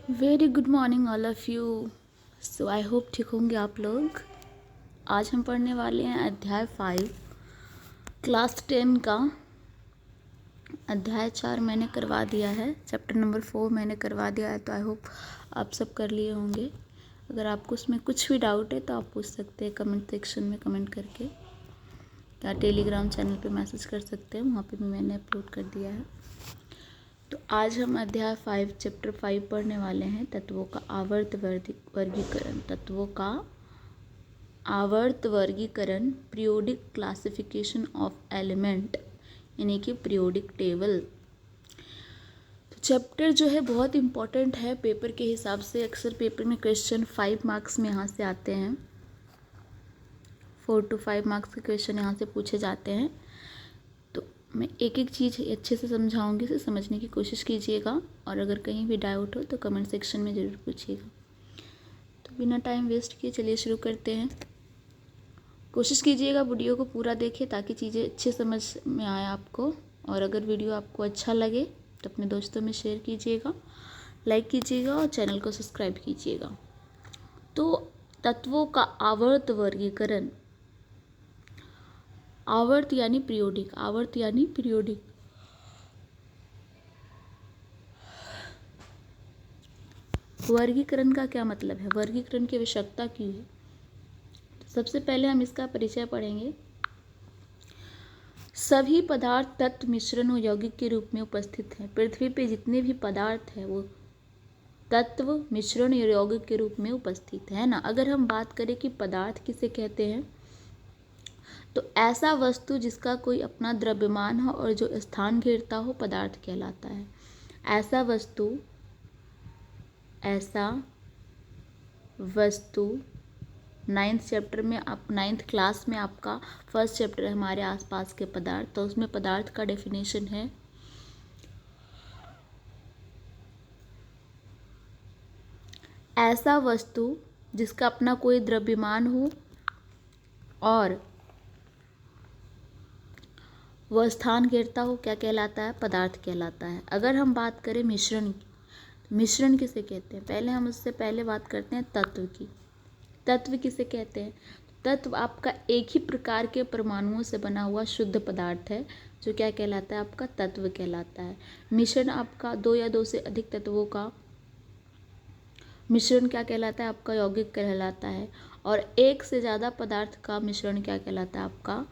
Very good morning all of you. So I hope ठीक होंगे आप लोग। आज हम पढ़ने वाले हैं अध्याय 5 क्लास 10 का। अध्याय 4 मैंने करवा दिया है, चैप्टर नंबर 4 मैंने करवा दिया है, तो आई होप आप सब कर लिए होंगे। अगर आपको उसमें कुछ भी डाउट है तो आप पूछ सकते हैं कमेंट सेक्शन में कमेंट करके, या टेलीग्राम चैनल पे मैसेज कर सकते हैं, वहाँ पे भी मैंने अपलोड कर दिया है। तो आज हम अध्याय 5 चैप्टर 5 पढ़ने वाले हैं, तत्वों का आवर्त वर्गीकरण। तत्वों का आवर्त वर्गीकरण, पीरियोडिक क्लासिफिकेशन ऑफ एलिमेंट, यानी कि पीरियोडिक टेबल। तो चैप्टर जो है बहुत इम्पोर्टेंट है पेपर के हिसाब से। अक्सर पेपर में क्वेश्चन 5 मार्क्स में यहाँ से आते हैं, 4 to 5 मार्क्स के क्वेश्चन यहाँ से पूछे जाते हैं। तो मैं एक एक चीज़ अच्छे से समझाऊंगी, इसे समझने की कोशिश कीजिएगा, और अगर कहीं भी डाउट हो तो कमेंट सेक्शन में ज़रूर पूछिएगा। तो बिना टाइम वेस्ट किए चलिए शुरू करते हैं। कोशिश कीजिएगा वीडियो को पूरा देखें ताकि चीज़ें अच्छे समझ में आए आपको, और अगर वीडियो आपको अच्छा लगे तो अपने दोस्तों में शेयर कीजिएगा, लाइक कीजिएगा और चैनल को सब्सक्राइब कीजिएगा। तो तत्वों का आवर्त वर्गीकरण। आवर्त यानी पीरियोडिक, आवर्त यानी पीरियोडिक। वर्गीकरण का क्या मतलब है, वर्गीकरण की आवश्यकता क्यों है? तो सबसे पहले हम इसका परिचय पढ़ेंगे। सभी पदार्थ तत्व मिश्रण और यौगिक के रूप में उपस्थित हैं। पृथ्वी पे जितने भी पदार्थ हैं वो तत्व मिश्रण और यौगिक के रूप में उपस्थित है ना। अगर हम बात करें कि पदार्थ किसे कहते हैं, तो ऐसा वस्तु जिसका कोई अपना द्रव्यमान हो और जो स्थान घेरता हो पदार्थ कहलाता है। ऐसा वस्तु 9th चैप्टर में, आप 9th क्लास में आपका फर्स्ट चैप्टर है हमारे आसपास के पदार्थ, तो उसमें पदार्थ का डेफिनेशन है ऐसा वस्तु जिसका अपना कोई द्रव्यमान हो और वह स्थान घेरता हो, क्या कहलाता है? पदार्थ कहलाता है। अगर हम बात करें मिश्रण की, मिश्रण किसे कहते हैं? पहले हम उससे पहले बात करते हैं तत्व की। तत्व किसे कहते हैं? तत्व आपका एक ही प्रकार के परमाणुओं से बना हुआ शुद्ध पदार्थ है, जो क्या कहलाता है? आपका तत्व कहलाता है। मिश्रण आपका 2 या 2 से अधिक तत्वों का मिश्रण क्या कहलाता है? आपका यौगिक कहलाता है। और एक से ज़्यादा पदार्थ का मिश्रण क्या कहलाता है? आपका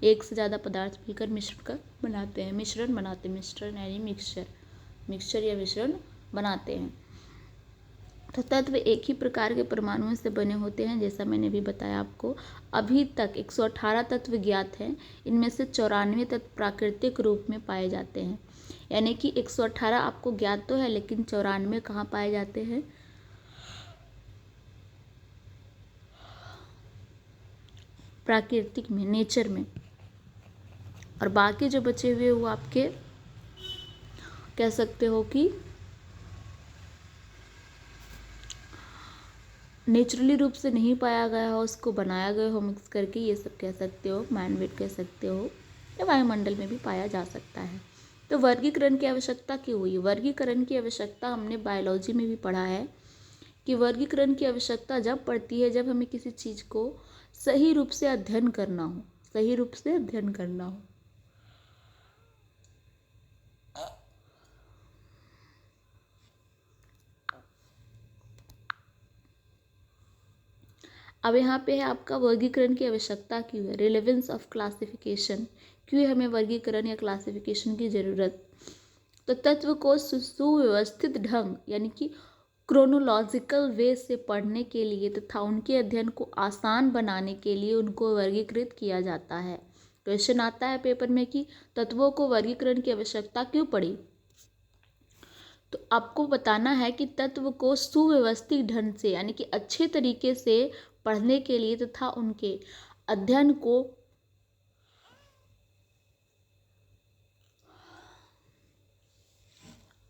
एक से ज़्यादा पदार्थ मिलकर मिश्रण बनाते हैं, मिश्रण बनाते हैं, मिश्रण यानी मिक्सचर या मिश्रण बनाते हैं। तो तत्व एक ही प्रकार के परमाणुओं से बने होते हैं, जैसा मैंने भी बताया आपको। अभी तक 118 तत्व ज्ञात हैं, इनमें से 94 तत्व प्राकृतिक रूप में पाए जाते हैं। यानी कि 118 आपको ज्ञात तो है, लेकिन 94 कहाँ पाए जाते हैं? प्राकृतिक में, नेचर में। और बाकी जो बचे हुए वो आपके कह सकते हो कि नेचुरली रूप से नहीं पाया गया हो, उसको बनाया गया हो मिक्स करके, ये सब कह सकते हो, मैनमेड कह सकते हो, या वायुमंडल में भी पाया जा सकता है। तो वर्गीकरण की आवश्यकता क्यों हुई? वर्गीकरण की आवश्यकता हमने बायोलॉजी में भी पढ़ा है कि वर्गीकरण की आवश्यकता जब पड़ती है जब हमें किसी चीज़ को सही रूप से अध्ययन करना हो, सही रूप से अध्ययन करना हो। अब यहाँ पे है आपका वर्गीकरण की आवश्यकता क्यों है, रिलेवेंस ऑफ क्लासिफिकेशन, क्यों है हमें वर्गीकरण या क्लासिफिकेशन की ज़रूरत। तो तत्व को सुव्यवस्थित ढंग यानी कि क्रोनोलॉजिकल वे से पढ़ने के लिए तथा उनके अध्ययन को आसान बनाने के लिए उनको वर्गीकृत किया जाता है। क्वेश्चन आता है पेपर में कि तत्वों को वर्गीकरण की आवश्यकता क्यों पड़ी, तो आपको बताना है कि तत्व को सुव्यवस्थित ढंग से यानी कि अच्छे तरीके से पढ़ने के लिए तथा उनके अध्ययन को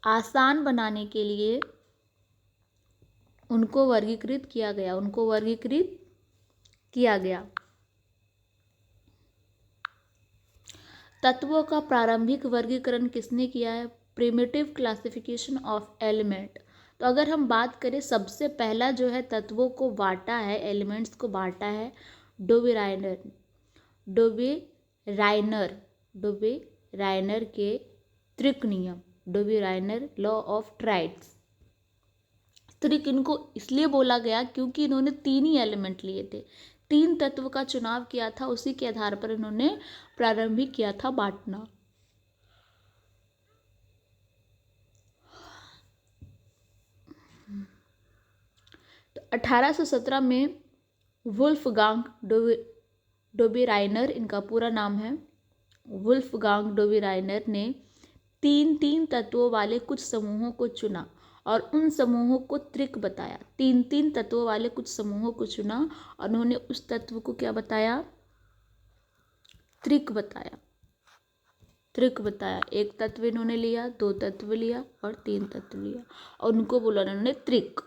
आसान बनाने के लिए उनको वर्गीकृत किया गया। तत्वों का प्रारंभिक वर्गीकरण किसने किया है? Primitive classification of element. तो अगर हम बात करें, सबसे पहला जो है तत्वों को बांटा है, एलिमेंट्स को बांटा है डोबेराइनर डोबेराइनर के त्रिक नियम, डोबेराइनर लॉ ऑफ ट्राइड्स। त्रिक इनको इसलिए बोला गया क्योंकि इन्होंने 3 ही एलिमेंट लिए थे, 3 तत्व का चुनाव किया था, उसी के आधार पर इन्होंने प्रारंभिक किया था बांटना। तो 1817 में वुल्फगांग डोबेराइनर, इनका पूरा नाम है वुल्फगांग डोबेराइनर, ने 3 तत्वों वाले कुछ समूहों को चुना और उन समूहों को त्रिक बताया। 3 तत्वों वाले कुछ समूहों को चुना और उन्होंने उस तत्व को क्या बताया? त्रिक बताया। एक तत्व इन्होंने लिया, 2 तत्व लिया और 3 तत्व लिया और उनको बोला उन्होंने त्रिक।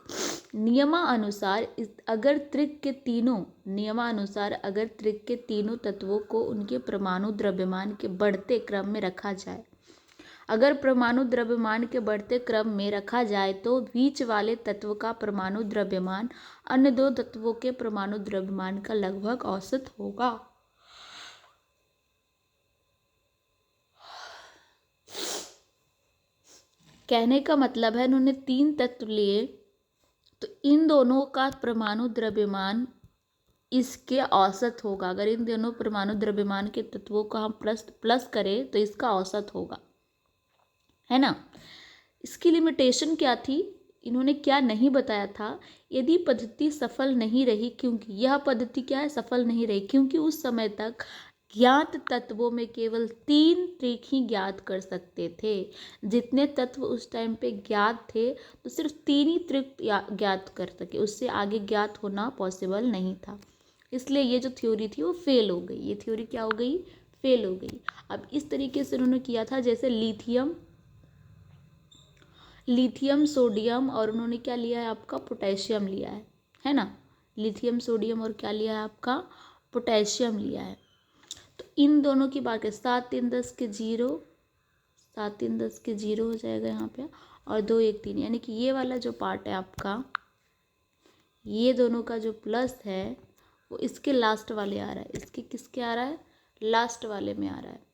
नियमानुसार अगर त्रिक के तीनों तत्वों को उनके परमाणु द्रव्यमान के बढ़ते क्रम में रखा जाए, अगर परमाणु द्रव्यमान के बढ़ते क्रम में रखा जाए तो बीच वाले तत्व का परमाणु द्रव्यमान अन्य 2 तत्वों के परमाणु द्रव्यमान का लगभग औसत होगा। कहने का मतलब है, उन्होंने 3 तत्व लिए तो इन दोनों का परमाणु द्रव्यमान इसके औसत होगा। अगर इन दोनों परमाणु द्रव्यमान के तत्वों का हम प्लस करें तो इसका औसत होगा, है ना। इसकी लिमिटेशन क्या थी, इन्होंने क्या नहीं बताया था? यदि पद्धति सफल नहीं रही, क्योंकि यह पद्धति क्या है, सफल नहीं रही, क्योंकि उस समय तक ज्ञात तत्वों में केवल 3 त्रिक ही ज्ञात कर सकते थे। जितने तत्व उस टाइम पे ज्ञात थे तो सिर्फ 3 ही त्रिक ज्ञात कर सके, उससे आगे ज्ञात होना पॉसिबल नहीं था। इसलिए ये जो थ्योरी थी वो फेल हो गई। ये थ्योरी क्या हो गई? फेल हो गई। अब इस तरीके से उन्होंने किया था, जैसे लिथियम सोडियम और उन्होंने क्या लिया है आपका? पोटेशियम लिया है ना। लिथियम सोडियम और क्या लिया है आपका? पोटेशियम लिया है। तो इन दोनों की बात है, 7 3 10 के 0, 7 3 10 के 0 हो जाएगा यहाँ पे, और 2 1 3, यानी कि ये वाला जो पार्ट है आपका, ये दोनों का जो प्लस है वो इसके लास्ट वाले आ रहा है, इसके किसके आ रहा है? लास्ट वाले में आ रहा है।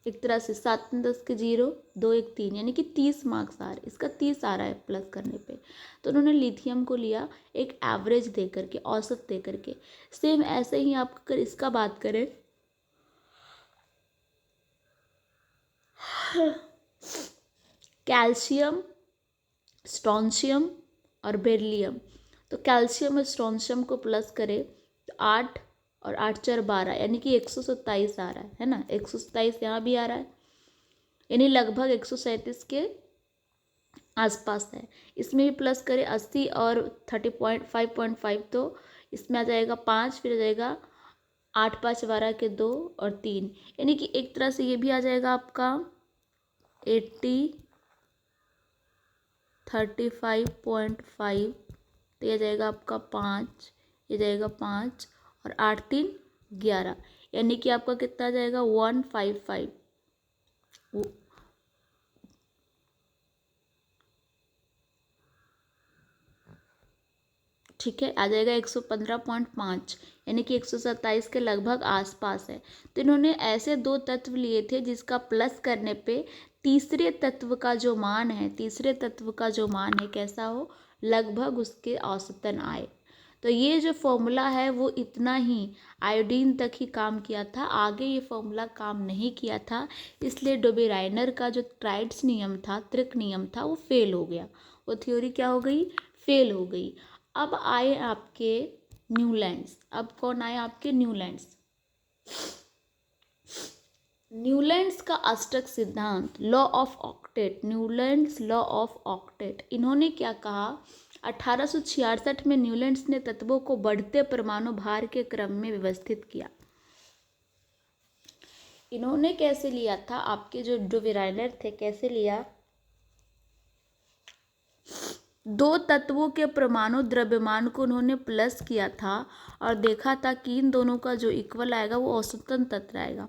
एक तरह से 7 3 10 के 0, 2 1 3, यानी कि 30 मार्क्स आ रहे, इसका 30 आ रहा है प्लस करने पे। तो उन्होंने लिथियम को लिया एक एवरेज दे करके, औसत दे करके। सेम ऐसे ही आप अगर इसका बात करें, कैल्शियम, स्ट्रोंशियम और बेरिलियम, तो कैल्शियम और स्ट्रोंशियम को प्लस करें तो 8 और 8 4 12, यानी कि 127 आ रहा है ना। 127 यहाँ भी आ रहा है, यानी लगभग 137 के आसपास है। इसमें भी प्लस करें 80 और 5.5, तो इसमें आ जाएगा 5, फिर आ जाएगा 8 5 12 के 2 और 3, यानी कि एक तरह से ये भी आ जाएगा आपका 80 35.5, तो ये जाएगा आपका 5, ये जाएगा 5 और 8 3 11, यानी कि आपका कितना आ जाएगा? 155। ठीक है, आ जाएगा 115.5, यानी कि 127 के लगभग आसपास है। तो इन्होंने ऐसे 2 तत्व लिए थे जिसका प्लस करने पे तीसरे तत्व का जो मान है, कैसा हो? लगभग उसके औसतन आए। तो ये जो फॉर्मूला है वो इतना ही आयोडीन तक ही काम किया था, आगे ये फॉर्मूला काम नहीं किया था। इसलिए डोबेराइनर का जो ट्राइड्स नियम था, त्रिक नियम था, वो फेल हो गया। वो थ्योरी क्या हो गई? फेल हो गई। अब आए आपके न्यूलैंड्स। अब कौन आए आपके? न्यूलैंड्स। न्यूलैंड्स का अष्टक सिद्धांत, law of octet, Newlands law of octet, इन्होंने क्या कहा? 1866 में न्यूलैंड्स ने तत्वों को बढ़ते परमाणु भार के क्रम में व्यवस्थित किया। इन्होंने कैसे लिया था? आपके जो डोबेराइनर थे, कैसे लिया? 2 तत्वों के परमाणु द्रव्यमान को उन्होंने प्लस किया था और देखा था कि इन दोनों का जो इक्वल आएगा वो औसतन तत्व आएगा।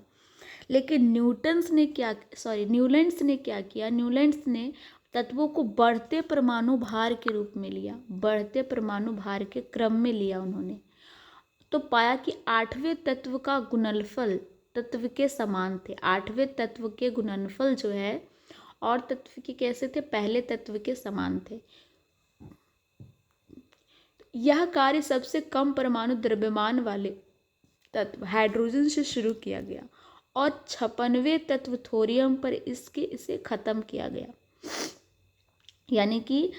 लेकिन न्यूलैंड्स ने क्या किया? न्यूलैंड्स ने तत्वों को बढ़ते परमाणु भार के रूप में लिया, बढ़ते परमाणु भार के क्रम में लिया उन्होंने, तो पाया कि 8वें तत्व का गुणनफल तत्व के समान थे। 8वें तत्व के गुणनफल जो है और तत्व के कैसे थे, पहले तत्व के समान थे। यह कार्य सबसे कम परमाणु द्रव्यमान वाले तत्व हाइड्रोजन से शुरू किया गया और 56वें तत्व थोरियम पर इसे खत्म किया गया। यानी कि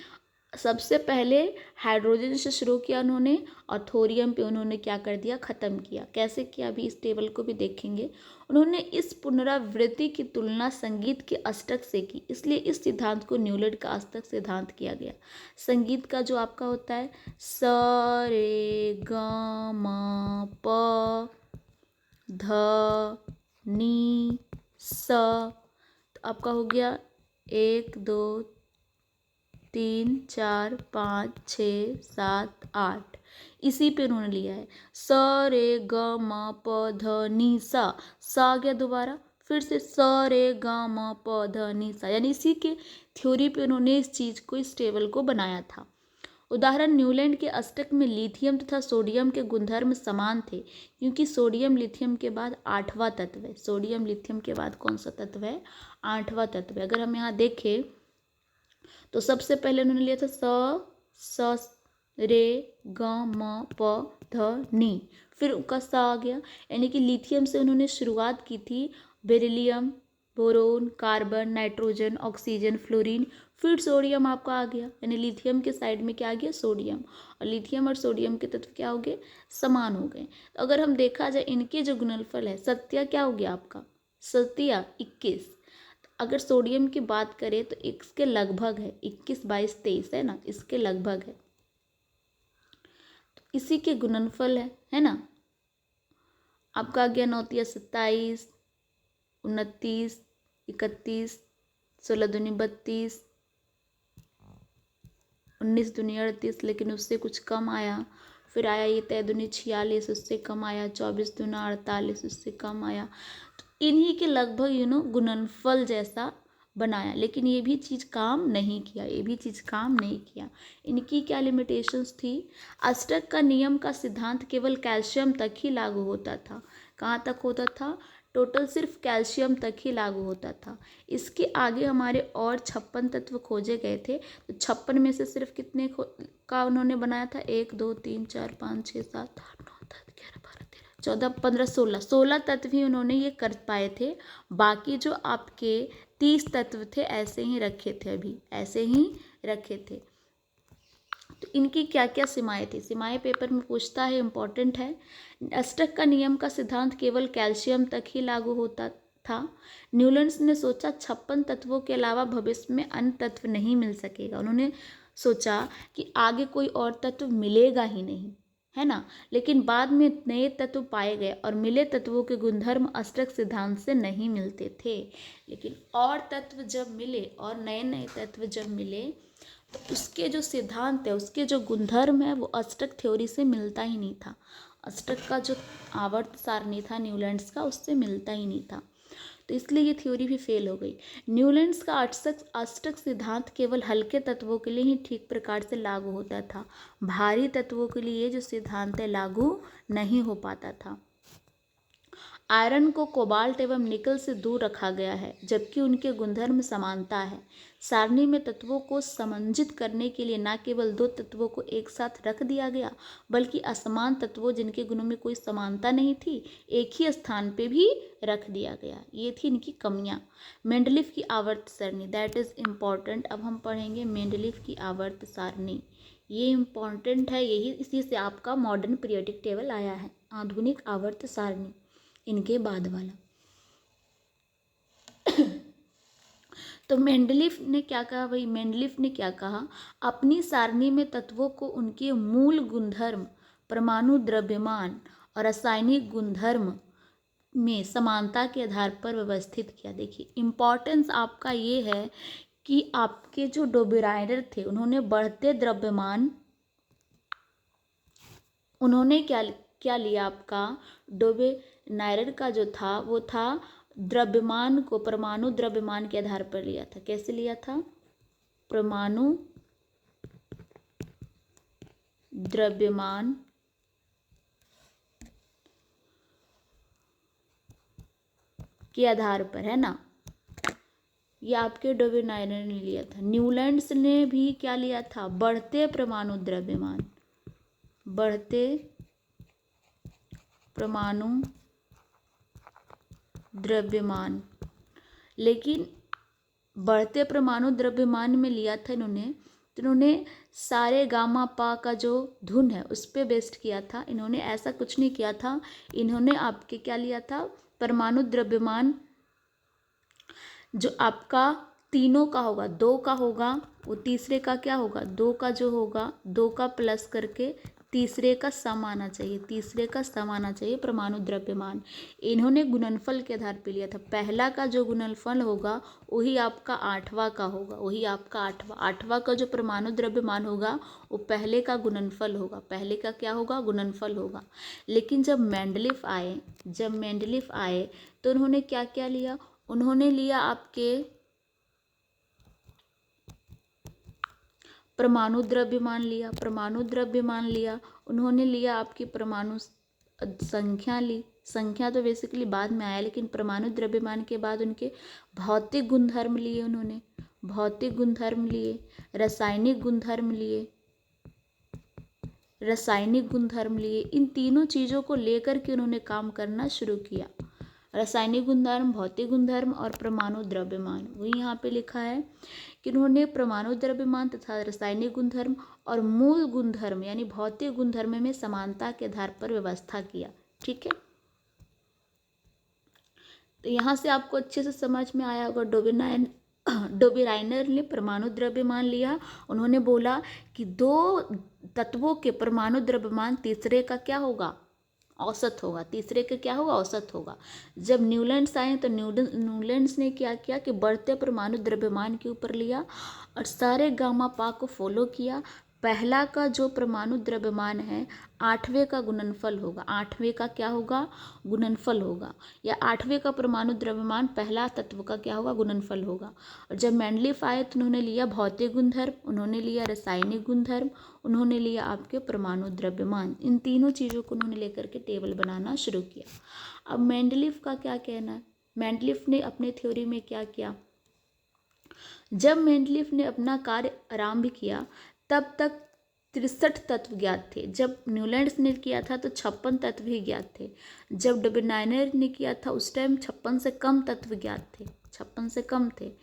सबसे पहले हाइड्रोजन से शुरू किया उन्होंने और थोरियम पे उन्होंने क्या कर दिया, खत्म किया। कैसे किया अभी इस टेबल को भी देखेंगे। उन्होंने इस पुनरावृत्ति की तुलना संगीत के अष्टक से की, इसलिए इस सिद्धांत को न्यूलैंड का अष्टक सिद्धांत किया गया। संगीत का जो आपका होता है स रे ग म प ध नी स, तो आपका हो गया 1 2 3 4 5 6 7 8, इसी पे उन्होंने लिया है। स रे ग म प ध नी सा, सा आ गया दोबारा, फिर से स रे ग म प ध नी सा, यानी इसी के थ्योरी पे उन्होंने इस चीज को, इस टेबल को बनाया था। उदाहरण न्यूलैंड के अष्टक में लिथियम तथा सोडियम के गुणधर्म समान थे, क्योंकि सोडियम लिथियम के बाद 8वां तत्व है। सोडियम लिथियम के बाद कौन सा तत्व है, 8वां तत्व है। अगर हम यहाँ देखें तो सबसे पहले उन्होंने लिया था स रे ग म प ध नी, फिर उनका सा आ गया, यानी कि लिथियम से उन्होंने शुरुआत की थी। Beryllium, boron, carbon, nitrogen, oxygen, fluorine, फिर सोडियम आपका आ गया, यानी लिथियम के साइड में क्या आ गया, सोडियम। और लिथियम और सोडियम के तत्व क्या हो गए, समान हो गए। तो अगर हम देखा जाए इनके जो गुणनफल है, सत्या क्या हो गया आपका, सत्या 21। अगर सोडियम की बात करें तो इसके लगभग है 21 22 23 है ना, इसके लगभग है, तो इसी के गुणनफल है ना। आपका आ गया 9 × 27, 29, 31, 16 दूनी 32, 19 दूनी 38, लेकिन उससे कुछ कम आया। फिर आया ये 3 दूनी 46, उससे कम आया। 24 दूना 48, उससे कम आया। तो इन्हीं के लगभग गुणनफल जैसा बनाया, लेकिन ये भी चीज़ काम नहीं किया, ये भी चीज़ काम नहीं किया। इनकी क्या लिमिटेशंस थी, अष्टक का नियम का सिद्धांत केवल कैल्शियम तक ही लागू होता था। कहाँ तक होता था, टोटल सिर्फ कैल्शियम तक ही लागू होता था। इसके आगे हमारे और 56 तत्व खोजे गए थे, तो 56 में से सिर्फ कितने का उन्होंने बनाया था, 1 2 3 4 5 6 7 8 9 10 11 12 13 14 15 16 तत्व ही उन्होंने ये कर पाए थे। बाकी जो आपके 30 तत्व थे ऐसे ही रखे थे, अभी ऐसे ही रखे थे। तो इनकी क्या क्या सीमाएं थी, सीमाएं पेपर में पूछता है, इंपॉर्टेंट है। अष्टक का नियम का सिद्धांत केवल कैल्शियम तक ही लागू होता था। न्यूलैंड ने सोचा 56 तत्वों के अलावा भविष्य में अन्य तत्व नहीं मिल सकेगा। उन्होंने सोचा कि आगे कोई और तत्व मिलेगा ही नहीं, है ना। लेकिन बाद में नए तत्व पाए गए और मिले तत्वों के गुणधर्म अष्टक सिद्धांत से नहीं मिलते थे। लेकिन और तत्व जब मिले और नए नए तत्व जब मिले तो उसके जो सिद्धांत है, उसके जो गुणधर्म है, वो अष्टक थ्योरी से मिलता ही नहीं था। अष्टक का जो आवर्त सारणी था न्यूलैंड्स का, उससे मिलता ही नहीं था, तो इसलिए ये थ्योरी भी फेल हो गई। न्यूलैंड्स का अष्टक सिद्धांत केवल हल्के तत्वों के लिए ही ठीक प्रकार से लागू होता था। भारी तत्वों के लिए जो सिद्धांत है लागू नहीं हो पाता था। आयरन को कोबाल्ट एवं निकल से दूर रखा गया है, जबकि उनके गुणधर्म समानता है। सारणी में तत्वों को समंजित करने के लिए न केवल 2 तत्वों को एक साथ रख दिया गया, बल्कि असमान तत्वों जिनके गुणों में कोई समानता नहीं थी, एक ही स्थान पे भी रख दिया गया। ये थी इनकी कमियां। मेंडलीफ की आवर्त सारणी, दैट इज इम्पॉर्टेंट। अब हम पढ़ेंगे मेंडलीफ की आवर्त सारणी, ये इम्पॉर्टेंट है। यही इसी से आपका मॉडर्न पीरियोडिक टेबल आया है, आधुनिक आवर्त सारणी इनके बाद वाला। तो मेंडलीफ ने क्या कहा भाई, मेंडलीफ ने क्या कहा, अपनी सारणी में तत्वों को उनके मूल गुणधर्म, परमाणु द्रव्यमान और रासायनिक गुणधर्म में समानता के आधार पर व्यवस्थित किया। देखिए इंपॉर्टेंस आपका ये है कि आपके जो डोबेराइडर थे, उन्होंने बढ़ते द्रव्यमान, उन्होंने क्या लिया, आपका डोबेराइडर का जो था वो था द्रव्यमान को परमाणु द्रव्यमान के आधार पर लिया था। कैसे लिया था, परमाणु द्रव्यमान के आधार पर, है ना। ये आपके डोबेनाइनर ने लिया था। न्यूलैंड्स ने भी क्या लिया था? बढ़ते परमाणु द्रव्यमान, बढ़ते परमाणु द्रव्यमान। लेकिन बढ़ते परमाणु द्रव्यमान में लिया था इन्होंने, तो इन्होंने सारे गामा पा का जो धुन है उस पर बेस्ड किया था। इन्होंने ऐसा कुछ नहीं किया था। इन्होंने आपके क्या लिया था? परमाणु द्रव्यमान जो आपका तीनों का होगा, दो का होगा, वो तीसरे का क्या होगा? दो का जो होगा, दो का प्लस करके तीसरे का सम आना चाहिए, तीसरे का सम आना चाहिए परमाणु द्रव्यमान। इन्होंने गुणनफल के आधार पे लिया था। पहला का जो गुणनफल होगा वही आपका आठवां का होगा, वही आपका आठवां का जो परमाणु द्रव्यमान होगा वो पहले का गुणनफल होगा, पहले का क्या होगा? गुणनफल होगा। लेकिन जब मेंडलीफ आए तो उन्होंने क्या क्या लिया? उन्होंने लिया आपके परमाणु द्रव्यमान लिया, उन्होंने लिया आपकी परमाणु संख्या ली। संख्या तो बेसिकली बाद में आया, लेकिन परमाणु द्रव्यमान के बाद उनके भौतिक गुणधर्म लिए, उन्होंने भौतिक गुणधर्म लिए, रासायनिक गुणधर्म लिए। इन तीनों चीज़ों को लेकर के उन्होंने काम करना शुरू किया। रासायनिक गुणधर्म, भौतिक गुणधर्म और परमाणु द्रव्यमान। वही यहाँ पे लिखा है कि उन्होंने परमाणु द्रव्यमान तथा रासायनिक गुणधर्म और मूल गुणधर्म यानी भौतिक गुणधर्म में समानता के आधार पर व्यवस्था किया। ठीक है, तो यहाँ से आपको अच्छे से समझ में आया होगा। डोबेराइनर ने परमाणु द्रव्यमान लिया। उन्होंने बोला कि दो तत्वों के परमाणु द्रव्यमान तीसरे का क्या होगा? औसत होगा, तीसरे का क्या होगा? औसत होगा। जब न्यूलैंड्स आए तो न्यूलैंड्स ने क्या किया कि बढ़ते परमाणु द्रव्यमान के ऊपर लिया और सारे गामा पा को फॉलो किया। पहला का जो परमाणु द्रव्यमान है आठवें का गुणनफल होगा, आठवें का क्या होगा? गुणनफल होगा, या आठवें का परमाणु द्रव्यमान पहला तत्व का क्या होगा? गुणनफल होगा। और जब मेंडलीफ आए तो उन्होंने लिया भौतिक गुणधर्म, उन्होंने लिया रासायनिक गुणधर्म, उन्होंने लिया आपके परमाणु द्रव्यमान। इन तीनों चीज़ों को उन्होंने लेकर के टेबल बनाना शुरू किया। अब मेंडलीफ का क्या कहना है? मेंडलीफ ने अपने थ्योरी में क्या किया? जब मेंडलीफ ने अपना कार्य आरंभ किया तब तक 63 तत्व ज्ञात थे। जब न्यूलैंड्स ने किया था तो 56 तत्व ही ज्ञात थे। जब डोबेनाइनर ने किया था उस टाइम 56 से कम तत्व ज्ञात थे, 56 से कम थे।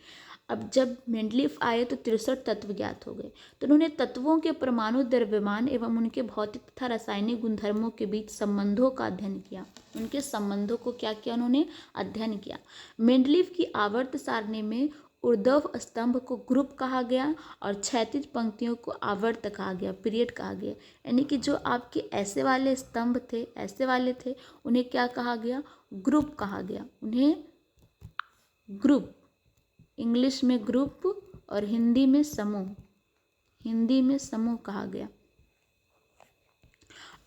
अब जब मेंडलीफ आए तो 63 तत्व ज्ञात हो गए। तो उन्होंने तत्वों के परमाणु द्रव्यमान एवं उनके भौतिक तथा रासायनिक गुणधर्मों के बीच संबंधों का अध्ययन किया। उनके संबंधों को क्या किया? उन्होंने अध्ययन किया। मेंडलीफ की आवर्त सारणी में ऊर्ध्व स्तंभ को ग्रुप कहा गया और क्षैतिज पंक्तियों को आवर्त कहा गया, पीरियड कहा गया। यानी कि जो आपके ऐसे वाले स्तंभ थे, ऐसे वाले थे, उन्हें क्या कहा गया? ग्रुप कहा गया। उन्हें ग्रुप, इंग्लिश में ग्रुप और हिंदी में समूह, हिंदी में समूह कहा गया।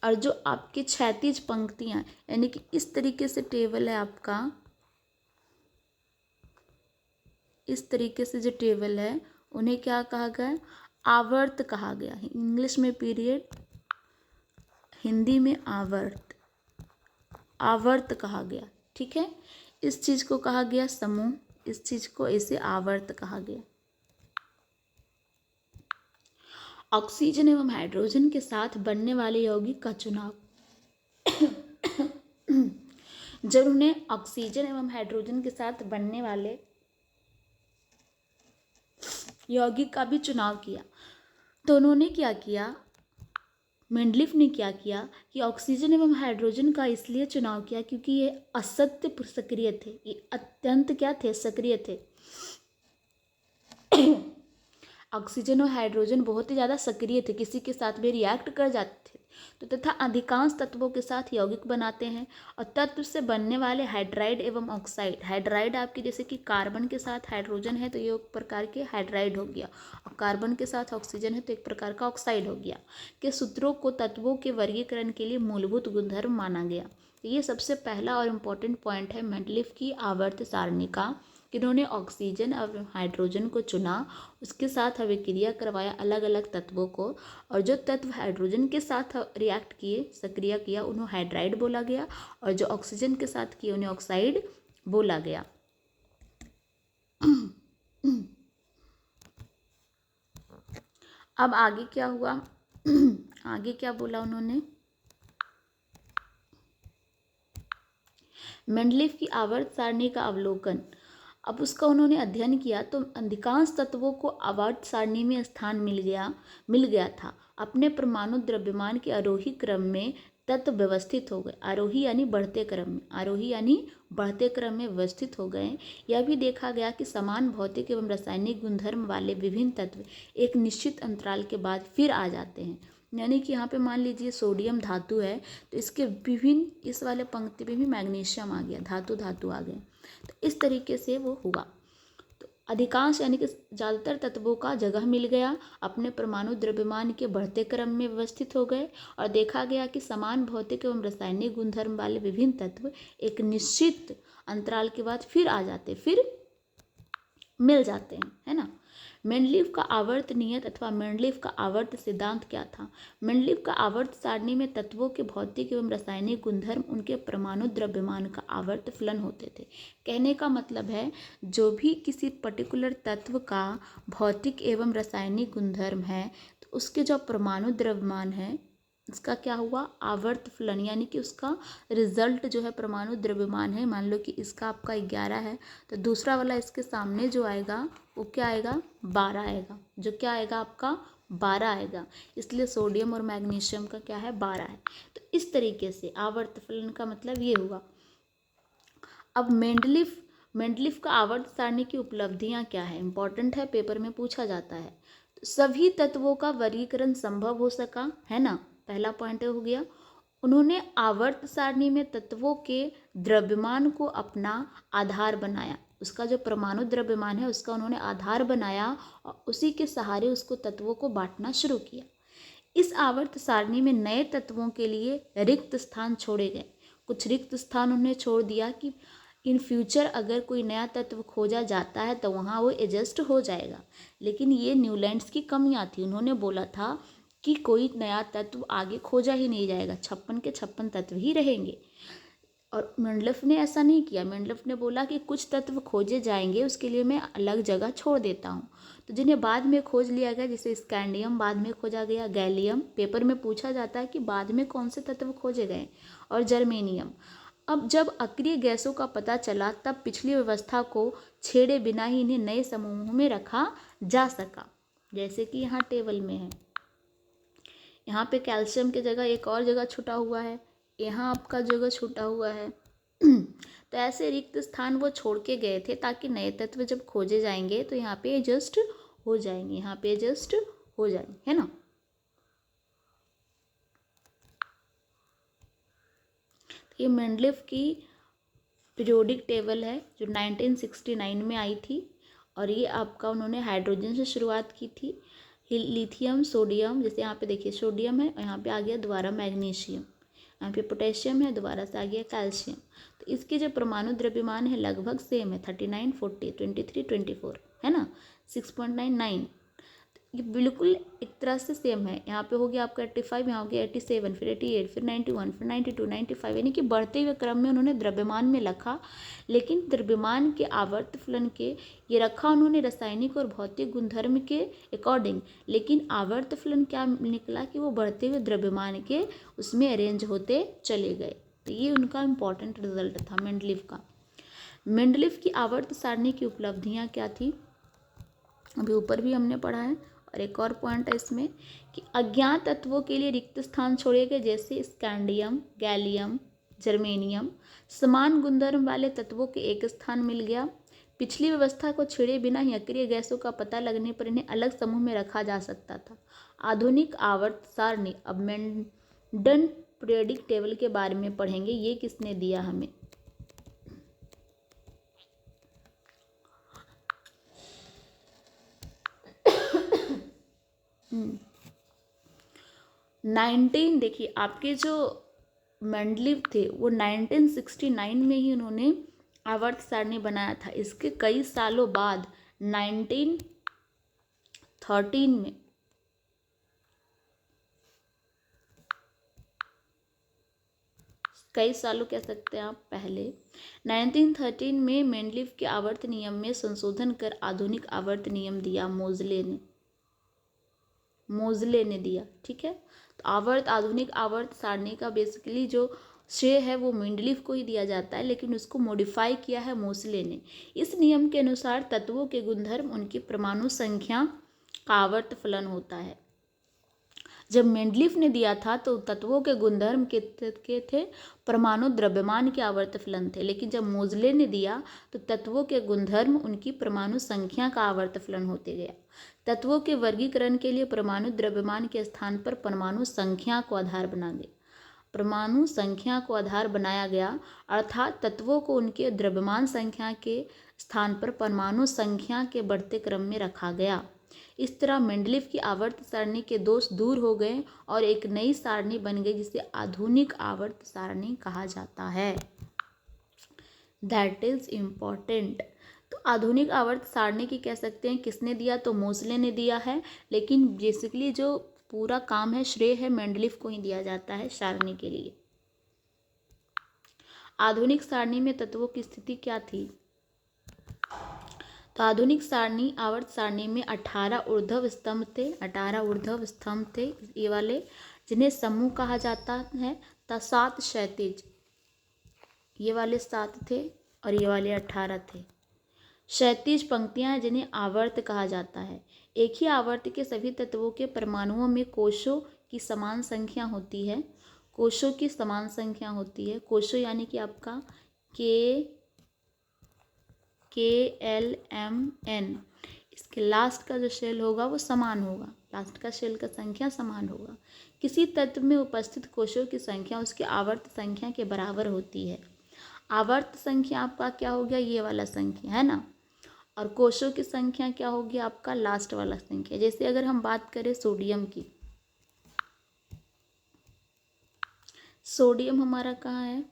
और जो आपके क्षैतिज पंक्तियां यानी कि इस तरीके से टेबल है आपका, इस तरीके से जो टेबल है उन्हें क्या कहा गया? आवर्त कहा गया। इंग्लिश में पीरियड, हिंदी में आवर्त, आवर्त कहा गया। ठीक है, इस चीज को कहा गया समूह, इस चीज को इसे आवर्त कहा गया। ऑक्सीजन एवं हाइड्रोजन के साथ बनने वाले यौगिक का चुनाव। जब उन्होंने ऑक्सीजन एवं हाइड्रोजन के साथ बनने वाले यौगिक का भी चुनाव किया तो उन्होंने क्या किया? मेंडलीफ ने क्या किया कि ऑक्सीजन एवं हाइड्रोजन का इसलिए चुनाव किया क्योंकि ये असत्य सक्रिय थे, ये अत्यंत क्या थे? सक्रिय थे। ऑक्सीजन और हाइड्रोजन बहुत ही ज़्यादा सक्रिय थे, किसी के साथ भी रिएक्ट कर जाते थे तो तथा अधिकांश तत्वों के साथ यौगिक बनाते हैं। और तत्व से बनने वाले हाइड्राइड एवं ऑक्साइड, हाइड्राइड आपके जैसे कि कार्बन के साथ हाइड्रोजन है तो ये एक प्रकार के हाइड्राइड हो गया, और कार्बन के साथ ऑक्सीजन है तो एक प्रकार का ऑक्साइड हो गया, के सूत्रों को तत्वों के वर्गीकरण के लिए मूलभूत गुणधर्म माना गया। ये सबसे पहला और इम्पोर्टेंट पॉइंट है मेंडलीफ की आवर्त सारणी का, कि उन्होंने ऑक्सीजन और हाइड्रोजन को चुना, उसके साथ अभिक्रिया करवाया अलग अलग तत्वों को, और जो तत्व हाइड्रोजन के साथ रिएक्ट किए, सक्रिय किया, उन्हें हाइड्राइड बोला गया, और जो ऑक्सीजन के साथ किए उन्हें ऑक्साइड बोला गया। अब आगे क्या हुआ? आगे क्या बोला उन्होंने? मेंडलीफ की आवर्त सारणी का अवलोकन। अब उसका उन्होंने अध्ययन किया तो अधिकांश तत्वों को आवर्त सारणी में स्थान मिल गया था। अपने परमाणु द्रव्यमान के आरोही क्रम में तत्व व्यवस्थित हो गए। आरोही यानी बढ़ते क्रम में, आरोही यानी बढ़ते क्रम में व्यवस्थित हो गए। यह भी देखा गया कि समान भौतिक एवं रासायनिक गुणधर्म वाले विभिन्न तत्व एक निश्चित अंतराल के बाद फिर आ जाते हैं। यानी कि यहाँ पे मान लीजिए सोडियम धातु है, तो इसके विभिन्न, इस वाले पंक्ति में भी मैग्नीशियम आ गया, धातु आ गए, तो इस तरीके से वो हुआ। तो अधिकांश यानी कि ज़्यादातर तत्वों का जगह मिल गया, अपने परमाणु द्रव्यमान के बढ़ते क्रम में व्यवस्थित हो गए, और देखा गया कि समान भौतिक एवं रासायनिक गुणधर्म वाले विभिन्न तत्व एक निश्चित अंतराल के बाद फिर आ जाते, फिर मिल जाते हैं, है ना। मेंडलीव का आवर्त नियत अथवा मेंडलीव का आवर्त सिद्धांत क्या था? मेंडलीव का आवर्त सारणी में तत्वों के भौतिक एवं रासायनिक गुणधर्म उनके परमाणु द्रव्यमान का आवर्त फलन होते थे। कहने का मतलब है, जो भी किसी पर्टिकुलर तत्व का भौतिक एवं रासायनिक गुणधर्म है, तो उसके जो परमाणु द्रव्यमान है, इसका क्या हुआ? आवर्त फलन, यानी कि उसका रिजल्ट जो है परमाणु द्रव्यमान है। मान लो कि इसका आपका 11 है, तो दूसरा वाला इसके सामने जो आएगा वो क्या आएगा? 12 आएगा। जो क्या आएगा? आपका 12 आएगा। इसलिए सोडियम और मैग्नीशियम का क्या है? 12 है। तो इस तरीके से आवर्त फलन का मतलब ये हुआ। अब मेंडलीफ का आवर्त सारणी की उपलब्धियां क्या है? इंपॉर्टेंट है, पेपर में पूछा जाता है। तो सभी तत्वों का वर्गीकरण संभव हो सका, है ना, पहला पॉइंट हो गया। उन्होंने आवर्त सारणी में तत्वों के द्रव्यमान को अपना आधार बनाया, उसका जो परमाणु द्रव्यमान है उसका उन्होंने आधार बनाया, और उसी के सहारे उसको तत्वों को बांटना शुरू किया। इस आवर्त सारणी में नए तत्वों के लिए रिक्त स्थान छोड़े गए। कुछ रिक्त स्थान उन्होंने छोड़ दिया कि इन फ्यूचर अगर कोई नया तत्व खोजा जाता है तो वहाँ वो एडजस्ट हो जाएगा। लेकिन ये न्यूलैंड्स की कमियाँ थी। उन्होंने बोला था कि कोई नया तत्व आगे खोजा ही नहीं जाएगा, 56 के 56 तत्व ही रहेंगे। और मेंडलीफ ने ऐसा नहीं किया। मेंडलीफ ने बोला कि कुछ तत्व खोजे जाएंगे, उसके लिए मैं अलग जगह छोड़ देता हूँ। तो जिन्हें बाद में खोज लिया गया, जैसे स्कैंडियम बाद में खोजा गया, गैलियम, पेपर में पूछा जाता है कि बाद में कौन से तत्व खोजे गए, और जर्मेनियम। अब जब अक्रिय गैसों का पता चला, तब पिछली व्यवस्था को छेड़े बिना ही इन्हें नए समूहों में रखा जा सका। जैसे कि यहाँ टेबल में है, यहाँ पे कैल्शियम की जगह एक और जगह छूटा हुआ है, यहाँ आपका जगह छूटा हुआ है। तो ऐसे रिक्त स्थान वो छोड़ के गए थे ताकि नए तत्व जब खोजे जाएंगे तो यहाँ पे एडजस्ट हो जाएंगे, यहाँ पे एडजस्ट हो जाएंगे, है ना। ये मेंडलीफ की पीरियोडिक टेबल है जो 1969 में आई थी, और ये आपका उन्होंने हाइड्रोजन से शुरुआत की थी। लिथियम, सोडियम, जैसे यहाँ पे देखिए सोडियम है, और यहाँ पे आ गया दोबारा मैग्नीशियम, यहाँ पे पोटेशियम है, दोबारा से आ गया कैल्शियम। तो इसके जो परमाणु द्रव्यमान है लगभग सेम है, 39, 40, 23, 24, है ना, 6.99। ये बिल्कुल एक तरह से सेम है। यहाँ पे हो गया आपका 85, यहाँ हो गया 87, फिर 88, फिर 91, फिर 92, 95, यानी कि बढ़ते हुए क्रम में उन्होंने द्रव्यमान में रखा। लेकिन द्रव्यमान के आवर्त फलन के ये रखा उन्होंने रासायनिक और भौतिक गुणधर्म के अकॉर्डिंग, लेकिन आवर्त फलन क्या निकला कि वो बढ़ते हुए द्रव्यमान के उसमें अरेंज होते चले गए। तो ये उनका इम्पॉर्टेंट रिजल्ट था मेंडलीफ का। मेंडलीफ की आवर्त सारणी की उपलब्धियाँ क्या थी? अभी ऊपर भी हमने पढ़ा है, और एक और पॉइंट है इसमें कि अज्ञात तत्वों के लिए रिक्त स्थान छोड़े गए, जैसे स्कैंडियम, गैलियम, जर्मेनियम। समान गुणधर्म वाले तत्वों के एक स्थान मिल गया। पिछली व्यवस्था को छेड़े बिना ही अक्रिय गैसों का पता लगने पर इन्हें अलग समूह में रखा जा सकता था। आधुनिक आवर्त सारणी। अब मेंडन पीरियोडिक टेबल के बारे में पढ़ेंगे, ये किसने दिया हमें? 19 देखिए, आपके जो मेंडलीव थे वो 1969 में ही उन्होंने आवर्त सारणी बनाया था। इसके कई सालों बाद 1913 में कई सालों कह सकते हैं आप पहले 1913 में मेंडलीव के आवर्त नियम में संशोधन कर आधुनिक आवर्त नियम दिया मोजले ने दिया। ठीक है, तो आधुनिक आवर्त सारणी का बेसिकली जो श्रेय है वो मेंडलीव को ही दिया जाता है, लेकिन उसको मॉडिफाई किया है मोजले ने। इस नियम के अनुसार तत्वों के गुणधर्म उनकी परमाणु संख्या का आवर्त फलन होता है। जब मेंडलीव ने दिया था तो तत्वों के गुणधर्म के थे परमाणु द्रव्यमान के आवर्त फलन थे, लेकिन जब मोजले ने दिया तो तत्वों के गुणधर्म उनकी परमाणु संख्या का आवर्त फलन होते गया। तत्वों के वर्गीकरण के लिए परमाणु द्रव्यमान के स्थान पर परमाणु संख्या को आधार बनाया गया, अर्थात तत्वों को उनके द्रव्यमान संख्या के स्थान पर परमाणु संख्या के बढ़ते क्रम में रखा गया। इस तरह मेंडलीव की आवर्त सारणी के दोष दूर हो गए और एक नई सारणी बन गई जिसे आधुनिक आवर्त सारणी कहा जाता है। That is important. तो आधुनिक आवर्त सारणी की कह सकते हैं किसने दिया, तो मोजले ने दिया है, लेकिन बेसिकली जो पूरा काम है श्रेय है मेंडलीव को ही दिया जाता है सारणी के लिए। आधुनिक सारणी में तत्वों की स्थिति क्या थी, तो आधुनिक सारणी आवर्त सारणी में 18 ऊर्ध्व स्तंभ थे ये वाले, जिन्हें समूह कहा जाता है, 7 क्षैतिज, ये वाले 7 थे और ये वाले 18 थे। क्षैतिज पंक्तियां जिन्हें आवर्त कहा जाता है। एक ही आवर्त के सभी तत्वों के परमाणुओं में कोशों की समान संख्या होती है। कोशों यानी कि आपका KLMN, इसके लास्ट का जो शेल होगा वो समान होगा, लास्ट का शेल का संख्या समान होगा। किसी तत्व में उपस्थित कोशों की संख्या उसकी आवर्त संख्या के बराबर होती है। आवर्त संख्या आपका क्या हो गया, ये वाला संख्या है ना, और कोशों की संख्या क्या होगी आपका लास्ट वाला संख्या। जैसे अगर हम बात करें सोडियम की, सोडियम हमारा कहाँ है,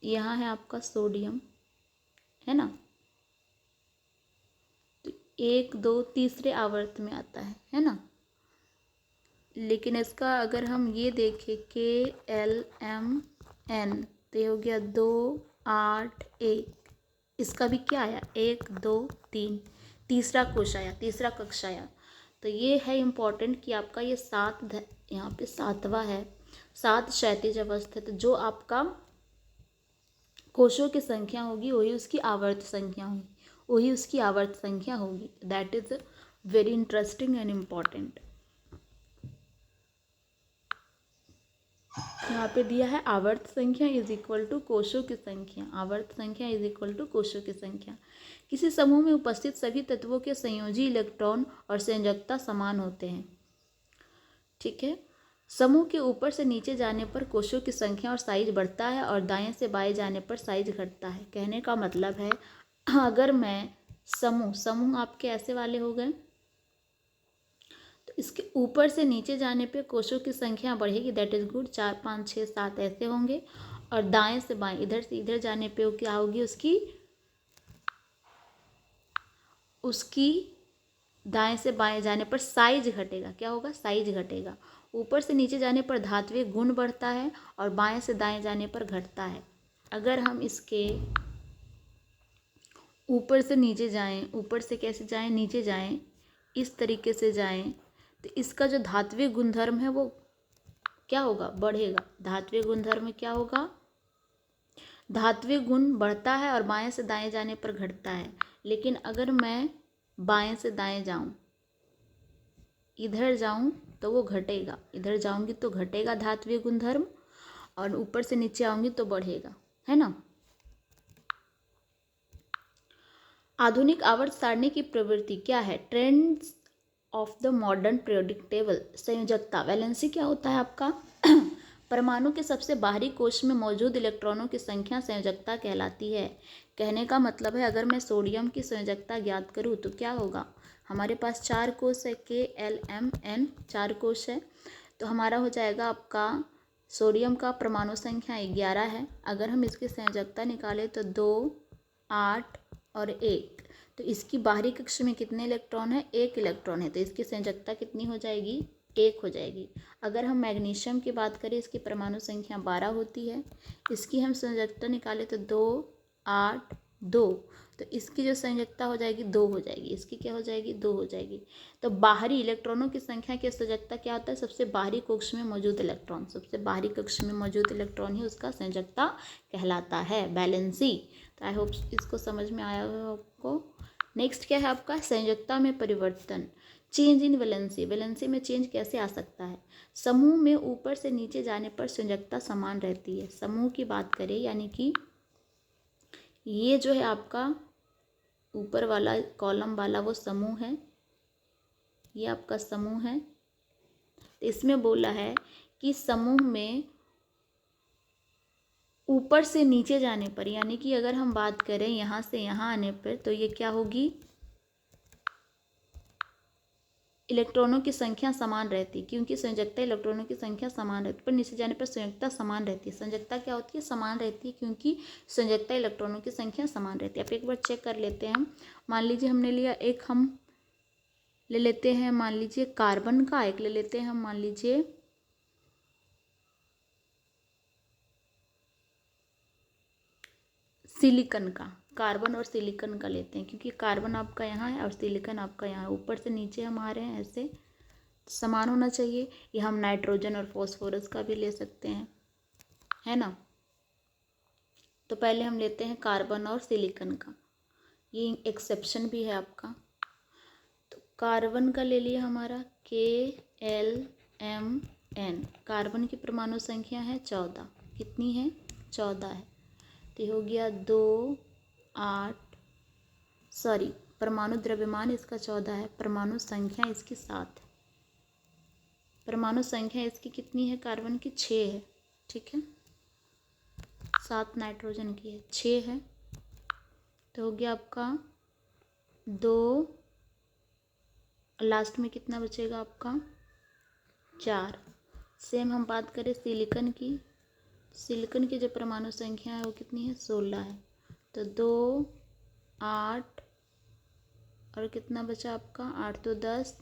यहाँ है आपका सोडियम, है ना, तो 1 2 तीसरे आवर्त में आता है ना। लेकिन इसका अगर हम ये देखें KLMN तो ये हो गया 2 8 1, इसका भी क्या आया 1 2 3, तीसरा कोश आया, तीसरा कक्ष आया। तो ये है इम्पॉर्टेंट कि आपका ये 7 यहाँ पे 7वां है, 7 क्षैतिज अवस्थित, जो आपका कोशों की संख्या होगी वही उसकी आवर्त संख्या होगी। That is very interesting and important. यहाँ पे दिया है आवर्त संख्या इज इक्वल टू कोशों की संख्या। किसी समूह में उपस्थित सभी तत्वों के संयोजी इलेक्ट्रॉन और संयोजकता समान होते हैं। ठीक है, समूह के ऊपर से नीचे जाने पर कोशों की संख्या और साइज बढ़ता है और दाएं से बाएं जाने पर साइज घटता है। कहने का मतलब है अगर मैं समूह आपके ऐसे वाले हो गए तो इसके ऊपर से नीचे जाने पे कोशों की संख्या बढ़ेगी, दैट इज गुड, 4 5 6 7 ऐसे होंगे, और दाएं से बाएं इधर से इधर जाने पे क्या होगी उसकी दाएं से बाएं जाने पर साइज घटेगा। क्या होगा, साइज घटेगा। ऊपर से नीचे जाने पर धात्विक गुण बढ़ता है और बाएं से दाएं जाने पर घटता है। अगर हम इसके ऊपर से नीचे जाएं, ऊपर से कैसे जाएं, नीचे जाएं, इस तरीके से जाएं, तो इसका जो धात्विक गुणधर्म है वो क्या होगा, बढ़ेगा। धात्विक गुणधर्म में क्या होगा, धात्विक गुण बढ़ता है और बाएं से दाएं जाने पर घटता है। लेकिन अगर मैं बाएं से दाएं जाऊं, इधर जाऊं तो वो घटेगा, इधर जाऊंगी तो घटेगा धात्विक गुणधर्म, और ऊपर से नीचे आऊंगी तो बढ़ेगा, है ना। आधुनिक आवर्त सारणी की प्रवृत्ति क्या है, trends of the modern periodic table. संयोजकता, वैलेंसी क्या होता है आपका परमाणु के सबसे बाहरी कोश में मौजूद इलेक्ट्रॉनों की संख्या संयोजकता कहलाती है। कहने का मतलब है अगर मैं सोडियम की संयोजकता ज्ञात करूँ तो क्या होगा, हमारे पास 4 कोश है, KLMN 4 कोश है, तो हमारा हो जाएगा आपका सोडियम का परमाणु संख्या 11 है। अगर हम इसकी संयोजकता निकालें तो 2 8 और 1। तो इसकी बाहरी कक्षा में कितने इलेक्ट्रॉन है? 1 इलेक्ट्रॉन है, तो इसकी संयोजकता कितनी हो जाएगी? 1 हो जाएगी। अगर हम मैग्नीशियम की बात करें, इसकी परमाणु संख्या 12 होती है, इसकी हम संयोजकता निकालें तो 2 8 2, तो इसकी जो संयोजकता हो जाएगी 2 हो जाएगी। इसकी क्या हो जाएगी? 2 हो जाएगी। तो बाहरी इलेक्ट्रॉनों की संख्या की संयोजकता क्या होता है? सबसे बाहरी कक्ष में मौजूद इलेक्ट्रॉन, सबसे बाहरी कक्ष में मौजूद इलेक्ट्रॉन ही उसका संयोजकता कहलाता है, वैलेंसी। तो आई होप इसको समझ में आया होगा आपको। नेक्स्ट क्या है आपका? संयोजकता में परिवर्तन, चेंज इन वैलेंसी। वैलेंसी में चेंज कैसे आ सकता है? समूह में ऊपर से नीचे जाने पर संयोजकता समान रहती है। समूह की बात करें, यानी कि ये जो है आपका ऊपर वाला कॉलम वाला वो समूह है, ये आपका समूह है। तो इसमें बोला है कि समूह में ऊपर से नीचे जाने पर, यानी कि अगर हम बात करें यहाँ से यहाँ आने पर, तो ये क्या होगी? इलेक्ट्रॉनों की संख्या समान रहती है, क्योंकि संयोजकता इलेक्ट्रॉनों की संख्या समान रहती है, पर नीचे जाने पर संयोजकता समान रहती है। संयोजकता क्या होती है? समान रहती है, क्योंकि संयोजकता इलेक्ट्रॉनों की संख्या समान रहती है। आप एक बार चेक कर लेते हैं। मान लीजिए हमने लिया एक, हम ले लेते हैं मान लीजिए कार्बन का, एक ले लेते हैं हम मान लीजिए सिलिकन का। कार्बन और सिलिकन का लेते हैं, क्योंकि कार्बन आपका यहाँ है और सिलिकन आपका यहाँ है, ऊपर से नीचे हम आ रहे हैं, ऐसे समान होना चाहिए। ये हम नाइट्रोजन और फॉस्फोरस का भी ले सकते हैं, है ना। तो पहले हम लेते हैं कार्बन और सिलिकन का, ये एक्सेप्शन भी है आपका। तो कार्बन का ले लिया हमारा KLMN। कार्बन की परमाणु संख्या है 14। कितनी है? 14 है। तो हो गया 2 8, सॉरी परमाणु द्रव्यमान इसका 14 है, परमाणु संख्या इसकी 7 है। परमाणु संख्या इसकी कितनी है? कार्बन की 6 है, ठीक है। 7 नाइट्रोजन की है, 6 है। तो हो गया आपका 2, लास्ट में कितना बचेगा आपका? 4। सेम हम बात करें सिलिकन की, सिलिकन की जो परमाणु संख्या है वो कितनी है? 16 है। तो 2 8 और कितना बचा आपका? 8 तो 10,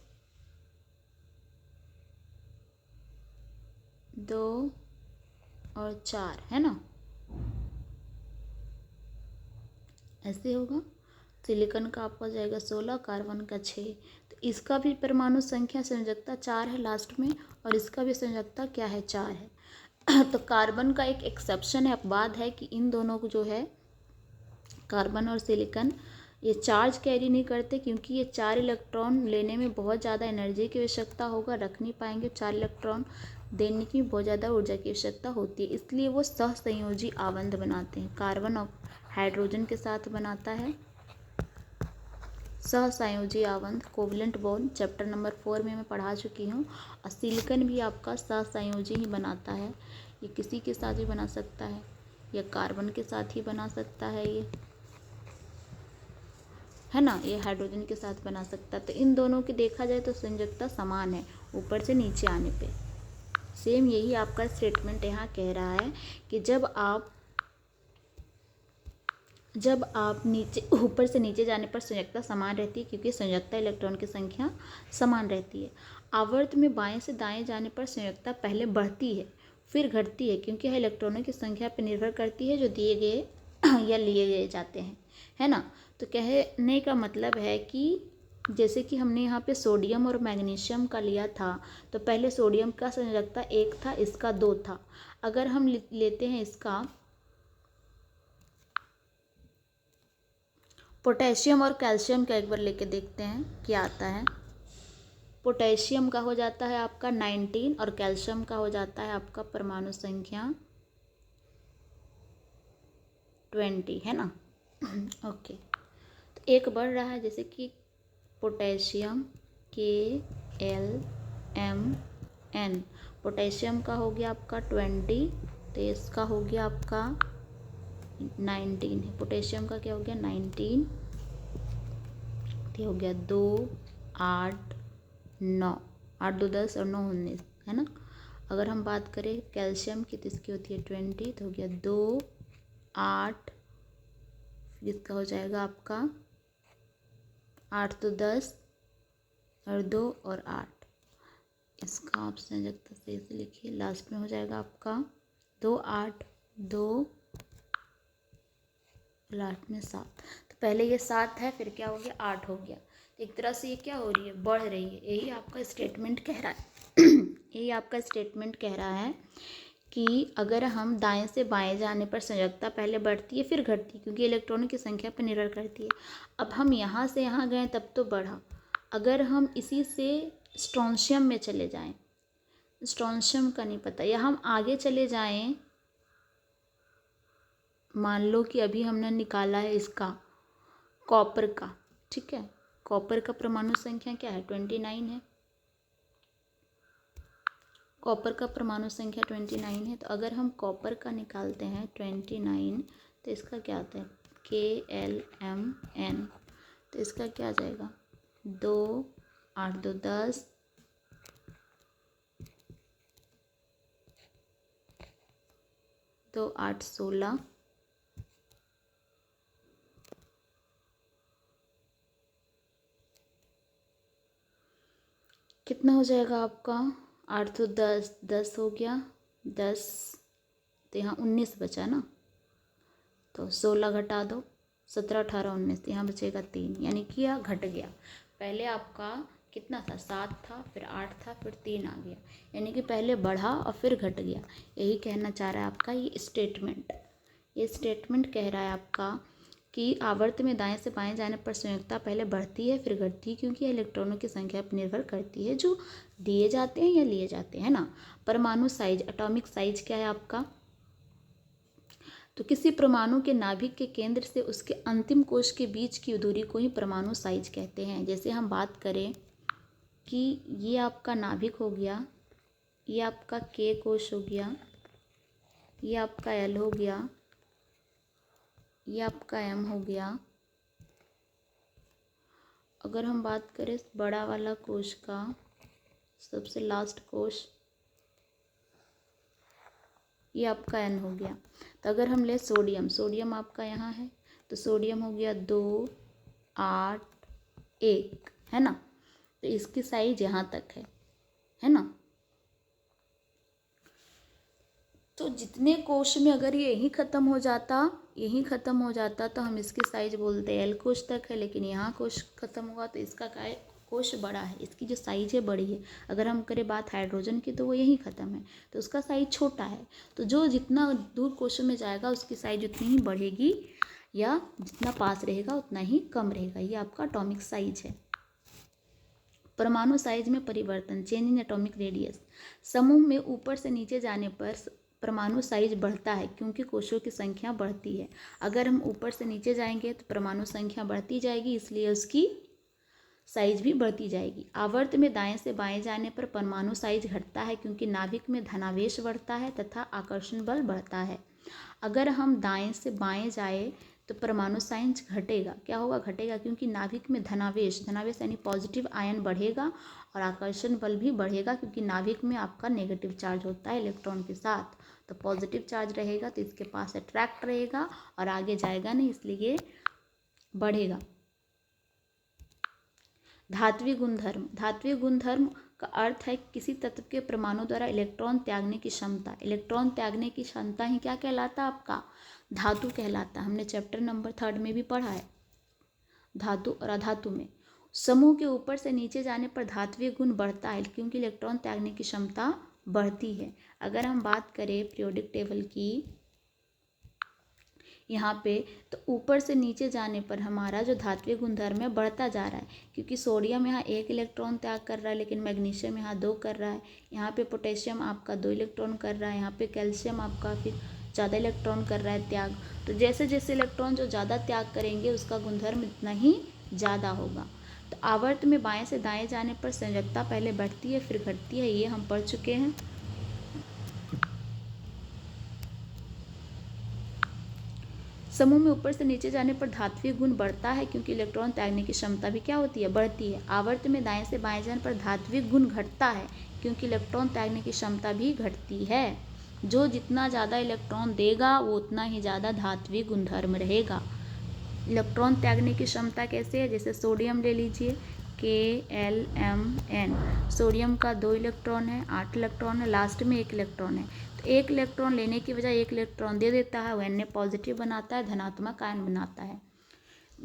2 और 4, है ना, ऐसे होगा। सिलिकन का आपका जाएगा 16, कार्बन का 6। तो इसका भी परमाणु संख्या संयोजकता 4 है लास्ट में, और इसका भी संयोजकता क्या है? 4 है। तो कार्बन का एक एक्सेप्शन है, अपवाद है, कि इन दोनों को जो है कार्बन और सिलिकन ये चार्ज कैरी नहीं करते, क्योंकि ये 4 इलेक्ट्रॉन लेने में बहुत ज़्यादा एनर्जी की आवश्यकता होगा, रख नहीं पाएंगे। 4 इलेक्ट्रॉन देने की बहुत ज़्यादा ऊर्जा की आवश्यकता होती है, इसलिए वो सहसंयोजी आबंध बनाते हैं। कार्बन और हाइड्रोजन के साथ बनाता है सहसंयोजी आबंध, कोवलेंट बॉन्ड, चैप्टर नंबर 4 में मैं पढ़ा चुकी हूँ। और सिलिकन भी आपका सहसंयोजी ही बनाता है, ये किसी के साथ भी बना सकता है, या कार्बन के साथ ही बना सकता है, ये है ना, ये हाइड्रोजन के साथ बना सकता है। तो इन दोनों की देखा जाए तो संयोजकता समान है ऊपर से नीचे आने पे। सेम यही आपका स्टेटमेंट यहाँ कह रहा है कि जब आप नीचे ऊपर से नीचे जाने पर संयोजकता समान रहती है, क्योंकि संयोजकता इलेक्ट्रॉन की संख्या समान रहती है। आवर्त में बाएं से दाएं जाने पर संयोजकता पहले बढ़ती है फिर घटती है, क्योंकि यह इलेक्ट्रॉनों की संख्या पर निर्भर करती है जो दिए गए या लिए गए जाते हैं, है ना। तो कहने का मतलब है कि जैसे कि हमने यहाँ पे सोडियम और मैग्नीशियम का लिया था, तो पहले सोडियम का संयोजकता 1 था, इसका 2 था। अगर हम लेते हैं इसका पोटेशियम और कैल्शियम का, एक बार लेके देखते हैं क्या आता है। पोटेशियम का हो जाता है आपका 19 और कैल्शियम का हो जाता है आपका परमाणु संख्या 20, है ना। ओके, तो एक बढ़ रहा है, जैसे कि पोटेशियम KLMN, पोटेशियम का हो गया आपका 20, तो इसका हो गया आपका 19 है। पोटेशियम का क्या हो गया? 19, तो हो गया 2 8 9, 8 2 10 और 9 19, है ना। अगर हम बात करें कैल्शियम की, तो इसकी होती है 20, तो हो गया 2 8 इसका हो जाएगा आपका 8 तो 10 और 2 और 8। इसका आप संयोजकता सही से लिखिए। लास्ट में हो जाएगा आपका 2 8 2 और 8 में 7। तो पहले ये 7 है, फिर क्या हो गया 8 हो गया। तो एक तरह से ये क्या हो रही है, बढ़ रही है। यही आपका स्टेटमेंट कह रहा है यही आपका स्टेटमेंट कह रहा है कि अगर हम दाएं से बाएं जाने पर संयोजकता पहले बढ़ती है फिर घटती है, क्योंकि इलेक्ट्रॉनों की संख्या पर निर्भर करती है। अब हम यहाँ से यहाँ गए तब तो बढ़ा, अगर हम इसी से स्ट्रोंशियम में चले जाएं, स्ट्रोंशियम का नहीं पता, या हम आगे चले जाएं, मान लो कि अभी हमने निकाला है इसका कॉपर का, ठीक है, कॉपर का परमाणु संख्या क्या है 29 है, कॉपर का परमाणु संख्या 29 है। तो अगर हम कॉपर का निकालते हैं 29, तो इसका क्या आता है KLMN, तो इसका क्या आ जाएगा 2 8 2 10 2 8 16 कितना हो जाएगा आपका 8 तो 10 10 हो गया 10, तो यहाँ 19 बचा ना, तो 16 घटा दो 17 18 19, तो यहाँ बचेगा 3, यानी कि यह घट गया। पहले आपका कितना था 7 था, फिर 8 था, फिर 3 आ गया, यानी कि पहले बढ़ा और फिर घट गया। यही कहना चाह रहा है आपका ये स्टेटमेंट कह रहा है आपका कि आवर्त में दाएं से बाएं जाने पर संयोजकता पहले बढ़ती है फिर घटती है, क्योंकि इलेक्ट्रॉनों की संख्या पर निर्भर करती है जो दिए जाते हैं या लिए जाते हैं ना। परमाणु साइज, एटॉमिक साइज क्या है आपका, तो किसी परमाणु के नाभिक के केंद्र से उसके अंतिम कोश के बीच की दूरी को ही परमाणु साइज कहते हैं। जैसे हम बात करें कि ये आपका नाभिक हो गया, ये आपका K कोश हो गया, ये आपका L हो गया, ये आपका M हो गया। अगर हम बात करें बड़ा वाला कोश का, सबसे लास्ट कोश, ये आपका N हो गया। तो अगर हम ले सोडियम आपका यहाँ है, तो सोडियम हो गया 2 8 1, है ना। तो इसकी साइज यहाँ तक है ना। तो जितने कोश में अगर ये यहीं ख़त्म हो जाता तो हम इसकी साइज बोलते L कोश तक है, लेकिन यहाँ कोश ख़त्म हुआ तो इसका क्या है, कोश बड़ा है, इसकी जो साइज है बड़ी है। अगर हम करें बात हाइड्रोजन की तो वो यहीं ख़त्म है, तो उसका साइज छोटा है। तो जो जितना दूर कोशों में जाएगा उसकी साइज उतनी ही बढ़ेगी, या जितना पास रहेगा उतना ही कम रहेगा। ये आपका एटॉमिक साइज है। परमाणु साइज में परिवर्तन, चेंज इन एटॉमिक रेडियस। समूह में ऊपर से नीचे जाने पर परमाणु साइज बढ़ता है क्योंकि कोशों की संख्या बढ़ती है। अगर हम ऊपर से नीचे जाएंगे तो परमाणु संख्या बढ़ती जाएगी, इसलिए उसकी साइज भी बढ़ती जाएगी। आवर्त में दाएं से बाएं जाने पर परमाणु साइज घटता है क्योंकि नाभिक में धनावेश बढ़ता है तथा आकर्षण बल बढ़ता है। अगर हम दाएं से बाएं जाए तो परमाणु साइज घटेगा। क्या होगा, घटेगा, क्योंकि नाभिक में धनावेश यानी पॉजिटिव आयन बढ़ेगा और आकर्षण बल भी बढ़ेगा, क्योंकि नाभिक में आपका नेगेटिव चार्ज होता है इलेक्ट्रॉन के साथ। तो पॉजिटिव चार्ज रहेगा तो इसके पास अट्रैक्ट रहेगा और आगे जाएगा नहीं, इसलिए ये बढ़ेगा। धात्विक गुणधर्म का अर्थ है किसी तत्व के परमाणु द्वारा इलेक्ट्रॉन त्यागने की क्षमता। इलेक्ट्रॉन त्यागने की क्षमता ही क्या कहलाता है, आपका धातु कहलाता है। हमने चैप्टर नंबर 3 में भी पढ़ा है, धातु और अधातु में। समूह के ऊपर से नीचे जाने पर धात्विक गुण बढ़ता है क्योंकि इलेक्ट्रॉन त्यागने की क्षमता बढ़ती है। अगर हम बात करें पीरियोडिक टेबल की यहाँ पे, तो ऊपर से नीचे जाने पर हमारा जो धात्विक गुणधर्म है बढ़ता जा रहा है, क्योंकि सोडियम यहाँ 1 इलेक्ट्रॉन त्याग कर रहा है, लेकिन मैग्नीशियम यहाँ 2 कर रहा है। यहाँ पे पोटेशियम आपका 2 इलेक्ट्रॉन कर रहा है, यहाँ पे कैल्शियम आपका फिर ज़्यादा इलेक्ट्रॉन कर रहा है त्याग। तो जैसे जैसे इलेक्ट्रॉन जो ज़्यादा त्याग करेंगे उसका गुणधर्म इतना ही ज़्यादा होगा। तो आवर्त में बाएँ से दाएँ जाने पर संयोजकता पहले बढ़ती है फिर घटती है, ये हम पढ़ चुके हैं। समूह में ऊपर से नीचे जाने पर धात्विक गुण बढ़ता है क्योंकि इलेक्ट्रॉन त्यागने की क्षमता भी क्या होती है, बढ़ती है। आवर्त में दाएं से बाएं जाने पर धात्विक गुण घटता है क्योंकि इलेक्ट्रॉन त्यागने की क्षमता भी घटती है। जो जितना ज़्यादा इलेक्ट्रॉन देगा वो उतना ही ज़्यादा धात्विक गुणधर्म रहेगा। इलेक्ट्रॉन त्यागने की क्षमता कैसे है, जैसे सोडियम ले लीजिए KLMN, सोडियम का 2 इलेक्ट्रॉन है, 8 इलेक्ट्रॉन है, लास्ट में 1 इलेक्ट्रॉन है, तो 1 इलेक्ट्रॉन लेने की बजाय 1 इलेक्ट्रॉन दे देता है, वो Na पॉजिटिव बनाता है, धनात्मक आयन बनाता है।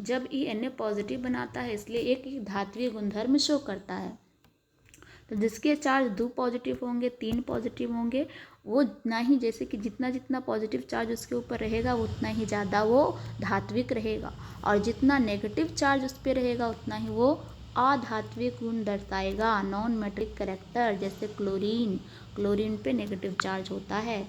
जब ये Na पॉजिटिव बनाता है इसलिए एक धात्विक गुणधर्म शो करता है। तो जिसके चार्ज 2 पॉजिटिव होंगे, 3 पॉजिटिव होंगे, वो उतना ही, जैसे कि जितना जितना पॉजिटिव चार्ज उसके ऊपर रहेगा उतना ही ज़्यादा वो धात्विक रहेगा, और जितना नेगेटिव चार्ज उस पर रहेगा उतना ही वो अधात्विक गुण दर्शाएगा, नॉन मेटेलिक कैरेक्टर। जैसे क्लोरीन पे नेगेटिव चार्ज होता है।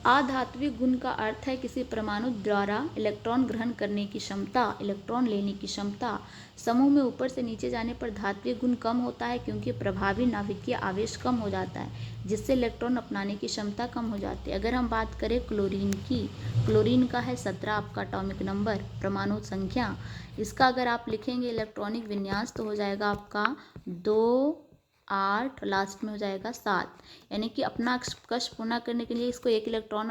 अधात्विक गुण का अर्थ है किसी परमाणु द्वारा इलेक्ट्रॉन ग्रहण करने की क्षमता, इलेक्ट्रॉन लेने की क्षमता। समूह में ऊपर से नीचे जाने पर धात्विक गुण कम होता है क्योंकि प्रभावी नाभिकीय आवेश कम हो जाता है, जिससे इलेक्ट्रॉन अपनाने की क्षमता कम हो जाती है। अगर हम बात करें क्लोरीन की, क्लोरीन का है 17 आपका एटॉमिक नंबर, परमाणु संख्या। इसका अगर आप लिखेंगे इलेक्ट्रॉनिक विन्यास तो हो जाएगा आपका 2 8, लास्ट में हो जाएगा 7, यानी कि अपना कक्ष पूर्ण करने के लिए इसको 1 इलेक्ट्रॉन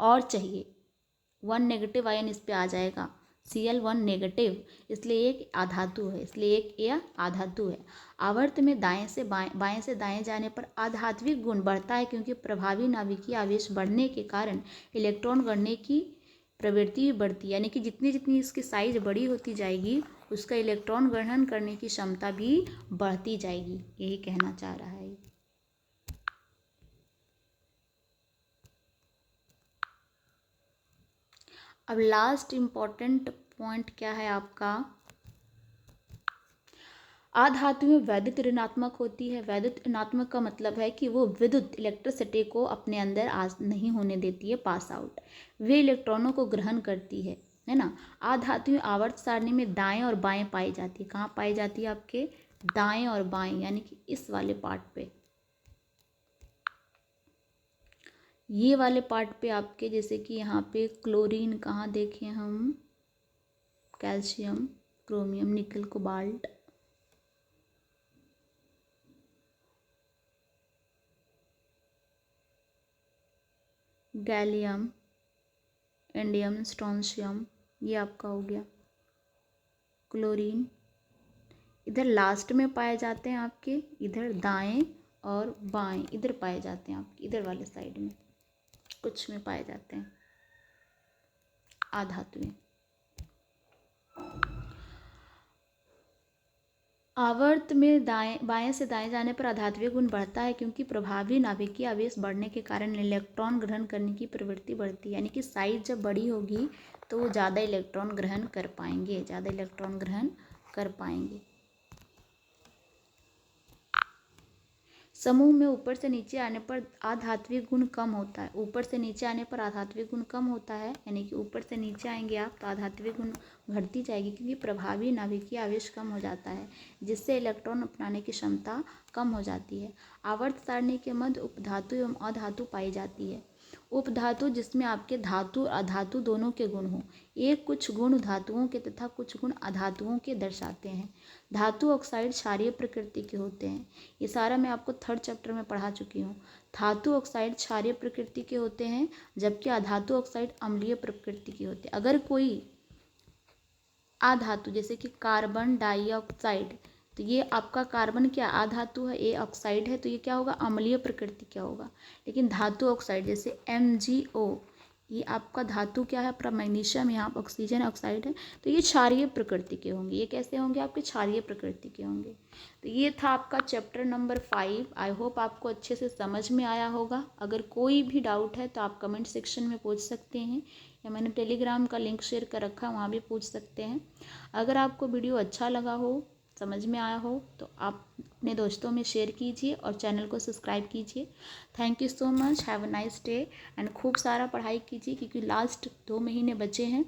और चाहिए। 1 नेगेटिव आयन इस पे आ जाएगा, Cl1 नेगेटिव, इसलिए एक आधातु है, इसलिए एक यह आधातु है। आवर्त में दाएं से दाएं जाने पर आधात्विक गुण बढ़ता है क्योंकि प्रभावी नाभिकीय आवेश बढ़ने के कारण इलेक्ट्रॉन गढ़ने की प्रवृत्ति भी बढ़ती है, यानी कि जितनी जितनी इसकी साइज बड़ी होती जाएगी उसका इलेक्ट्रॉन ग्रहण करने की क्षमता भी बढ़ती जाएगी, यही कहना चाह रहा है। अब लास्ट इम्पॉर्टेंट पॉइंट क्या है आपका, अधातु में वैद्युत ऋणात्मक होती है। वैद्युत ऋणात्मक का मतलब है कि वो विद्युत इलेक्ट्रिसिटी को अपने अंदर नहीं होने देती है, पास आउट, वे इलेक्ट्रॉनों को ग्रहण करती है ना। अधातु आवर्त सारणी में दाएं और बाएं पाई जाती है। कहाँ पाई जाती है, आपके दाएं और बाएं, यानी कि इस वाले पार्ट पे, ये वाले पार्ट पे आपके, जैसे कि यहाँ पे क्लोरीन, कहाँ देखें हम, कैल्शियम, क्रोमियम, निकल, कोबाल्ट, गैलियम, इंडियम, स्ट्रोंशियम, ये आपका हो गया क्लोरीन। इधर लास्ट में पाए जाते हैं आपके, इधर दाएं और बाएं इधर पाए जाते हैं आपके, इधर वाले साइड में कुछ में पाए जाते हैं अधातुएं। आवर्त में बाएं से दाएं जाने पर अधात्विक गुण बढ़ता है क्योंकि प्रभावी नाभिकीय आवेश बढ़ने के कारण इलेक्ट्रॉन ग्रहण करने की प्रवृत्ति बढ़ती है, यानी कि साइज जब बड़ी होगी तो वो ज़्यादा इलेक्ट्रॉन ग्रहण कर पाएंगे, ज़्यादा इलेक्ट्रॉन ग्रहण कर पाएंगे। समूह में ऊपर से नीचे आने पर अधात्विक गुण कम होता है। ऊपर से नीचे आने पर अधात्विक गुण कम होता है, यानी कि ऊपर से नीचे आएंगे आप तो अधात्विक गुण घटती जाएगी क्योंकि प्रभावी नाभिकीय आवेश कम हो जाता है, जिससे इलेक्ट्रॉन अपनाने की क्षमता कम हो जाती है। आवर्त सारणी के मध्य उपधातु एवं अधातु पाई जाती है। उपधातु जिसमें आपके धातु और अधातु दोनों के गुण हों। एक कुछ गुण धातुओं के तथा कुछ गुण अधातुओं के दर्शाते हैं। धातु ऑक्साइड क्षारीय प्रकृति के होते हैं। ये सारा मैं आपको 3rd चैप्टर में पढ़ा चुकी हूँ। धातु ऑक्साइड क्षारीय प्रकृति के होते हैं जबकि अधातु ऑक्साइड अम्लीय प्रकृति के होते हैं। अगर कोई अधातु जैसे कि कार्बन डाइऑक्साइड, तो ये आपका कार्बन क्या अधातु है, ये ऑक्साइड है, तो ये क्या होगा, अम्लीय प्रकृति क्या होगा। लेकिन धातु ऑक्साइड जैसे MgO, ये आपका धातु क्या है, आपका मैग्नीशियम, यहाँ पर ऑक्सीजन ऑक्साइड है, तो ये क्षारीय प्रकृति के होंगे। ये कैसे होंगे, आपके क्षारीय प्रकृति के होंगे। तो ये था आपका चैप्टर नंबर 5। आई होप आपको अच्छे से समझ में आया होगा। अगर कोई भी डाउट है तो आप कमेंट सेक्शन में पूछ सकते हैं, या मैंने टेलीग्राम का लिंक शेयर कर रखा है, वहाँ भी पूछ सकते हैं। अगर आपको वीडियो अच्छा लगा हो, समझ में आया हो, तो आप अपने दोस्तों में शेयर कीजिए और चैनल को सब्सक्राइब कीजिए। Thank you so much, have a nice day and खूब सारा पढ़ाई कीजिए क्योंकि लास्ट 2 महीने बचे हैं।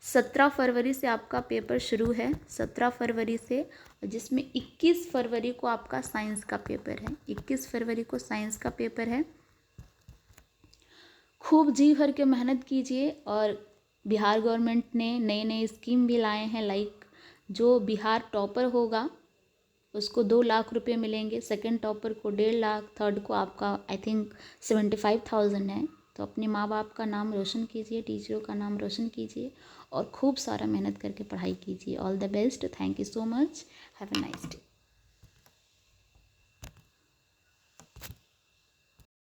17 फरवरी से आपका पेपर शुरू है, 17 फरवरी से, जिसमें 21 फरवरी को आपका साइंस का पेपर है। 21 फरवरी को साइंस का पेपर है। खूब जी भर के मेहनत कीजिए। और बिहार गवर्नमेंट ने नए नए स्कीम भी लाए हैं, लाइक जो बिहार टॉपर होगा उसको 2 लाख रुपए मिलेंगे, सेकंड टॉपर को 1.5 लाख, थर्ड को आपका आई थिंक 75,000 है। तो अपने माँ बाप का नाम रोशन कीजिए, टीचरों का नाम रोशन कीजिए और खूब सारा मेहनत करके पढ़ाई कीजिए। All the best, thank you so much, have a nice day.